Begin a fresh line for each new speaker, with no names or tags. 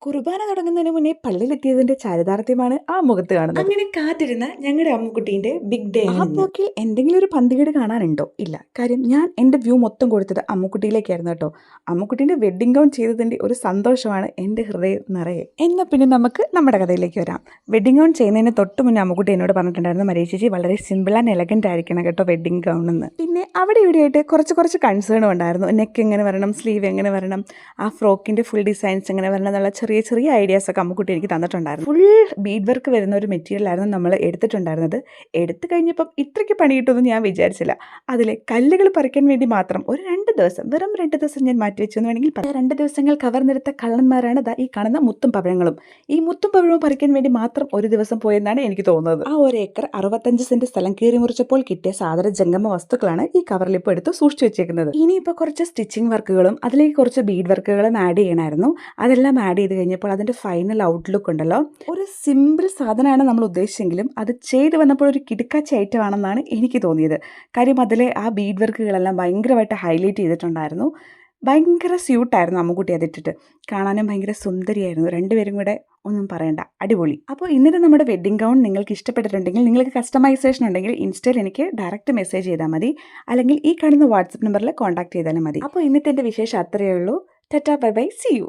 കുർബാന തുടങ്ങുന്നതിന് മുന്നേ പള്ളിയിലെത്തിയതിന്റെ ചാരിതാർത്ഥ്യമാണ് ആ മുഖത്ത് കാണുന്നത്.
അങ്ങനെ കാത്തിരുന്ന ഞങ്ങളുടെ അമ്മുക്കുട്ടീന്റെ ബിഗ് ഡേ
ആ പോക്കിൽ എന്തെങ്കിലും ഒരു പന്തികേട് കാണാനുണ്ടോ? ഇല്ല. കാര്യം ഞാൻ എൻ്റെ വ്യൂ മൊത്തം കൊടുത്തത് അമ്മുക്കുട്ടിയിലേക്കായിരുന്നു കേട്ടോ. അമ്മുക്കുട്ടീൻ്റെ വെഡ്ഡിംഗ് ഗൗൺ ചെയ്തതിൻ്റെ ഒരു സന്തോഷമാണ് എൻ്റെ ഹൃദയം നിറയെ. എന്നാൽ പിന്നെ നമുക്ക് നമ്മുടെ കഥയിലേക്ക് വരാം. വെഡ്ഡിംഗ് ഗൗൺ ചെയ്യുന്നതിന് തൊട്ട് മുന്നേ അമ്മുക്കുട്ടി എന്നോട് പറഞ്ഞിട്ടുണ്ടായിരുന്നു, മരിയ ചേച്ചി വളരെ സിമ്പിൾ ആൻഡ് എലഗൻ്റ് ആയിരിക്കണം കേട്ടോ വെഡ്ഡിംഗ് ഗൗൺ എന്ന്. പിന്നെ അവിടെ ഇവിടെയായിട്ട് കുറച്ച് കൺസേണും ഉണ്ടായിരുന്നു. നെക്ക് എങ്ങനെ വരണം, സ്ലീവ് എങ്ങനെ വരണം, ആ ഫ്രോക്കിൻ്റെ ഫുൾ ഡിസൈൻസ് എങ്ങനെ വരണം എന്നുള്ള ചെറിയ ഐഡിയാസൊക്കെ അമ്മുക്കുട്ടി എനിക്ക് തന്നിട്ടുണ്ടായിരുന്നു. ഫുൾ ബീഡ് വർക്ക് വരുന്ന ഒരു മെറ്റീരിയലായിരുന്നു നമ്മൾ എടുത്തിട്ടുണ്ടായിരുന്നത്. എടുത്തു കഴിഞ്ഞപ്പം ഇത്രയ്ക്ക് പണി കിട്ടുമെന്ന് ഞാൻ വിചാരിച്ചില്ല. അതിലെ കല്ലുകൾ പറിക്കാൻ വേണ്ടി മാത്രം ഒരു 2 ദിവസം, വെറും 2 ദിവസം ഞാൻ മാറ്റി വെച്ചു എന്ന് വേണമെങ്കിൽ 2 ദിവസങ്ങൾ കവർന്നെടുത്ത കള്ളന്മാരാണ് ഈ കാണുന്ന മുത്തും പവിഴങ്ങളും. ഈ മുത്തും പവിഴവും പറിക്കാൻ വേണ്ടി മാത്രം ഒരു ദിവസം പോയെന്നാണ് എനിക്ക് തോന്നുന്നത്. ആ 1 ഏക്കർ 65 സെന്റ് സ്ഥലം കീറി മുറിച്ചപ്പോൾ കിട്ടിയ സാദര ജംഗമ വസ്തുക്കളാണ് ഈ കവറിൽ ഇപ്പോൾ എടുത്ത് സൂക്ഷിച്ചു വെച്ചേക്കുന്നത്. ഇനിയിപ്പോൾ കുറച്ച് സ്റ്റിച്ചിങ് വർക്കുകളും അതിലേക്ക് കുറച്ച് ബീഡ് വർക്കുകളും ആഡ് ചെയ്യണമായിരുന്നു. അതെല്ലാം ആഡ് ചെയ്ത് കഴിഞ്ഞപ്പോൾ അതിൻ്റെ ഫൈനൽ ഔട്ട്ലുക്ക് ഉണ്ടല്ലോ, ഒരു സിമ്പിൾ സാധനമാണ് നമ്മൾ ഉദ്ദേശിച്ചെങ്കിലും അത് ചെയ്ത് വന്നപ്പോൾ ഒരു കിടുക്കാച്ചി ഐറ്റം ആണെന്നാണ് എനിക്ക് തോന്നിയത്. കാര്യം അതിലെ ആ ബീഡ് വർക്കുകളെല്ലാം ഭയങ്കരമായിട്ട് ഹൈലൈറ്റ് ചെയ്തിട്ടുണ്ടായിരുന്നു. ഭയങ്കര സ്യൂട്ടായിരുന്നു അമ്മുക്കുട്ടി അതിട്ടിട്ട്. കാണാനും ഭയങ്കര സുന്ദരിയായിരുന്നു. രണ്ടുപേരും കൂടെ ഒന്നും പറയണ്ട, അടിപൊളി. അപ്പോൾ ഇന്നത്തെ നമ്മുടെ വെഡ്ഡിംഗ് ഗൗൺ നിങ്ങൾക്ക് ഇഷ്ടപ്പെട്ടിട്ടുണ്ടെങ്കിൽ, നിങ്ങൾക്ക് കസ്റ്റമൈസേഷൻ ഉണ്ടെങ്കിൽ ഇൻസ്റ്റയിൽ എനിക്ക് ഡയറക്റ്റ് മെസ്സേജ് ചെയ്താൽ മതി, അല്ലെങ്കിൽ ഈ കാണുന്ന വാട്സപ്പ് നമ്പറിൽ കോൺടാക്ട് ചെയ്താലും മതി. അപ്പോൾ ഇന്നത്തെ എൻ്റെ വിശേഷം അത്രയേ ഉള്ളൂ. Tata, bye bye, see U.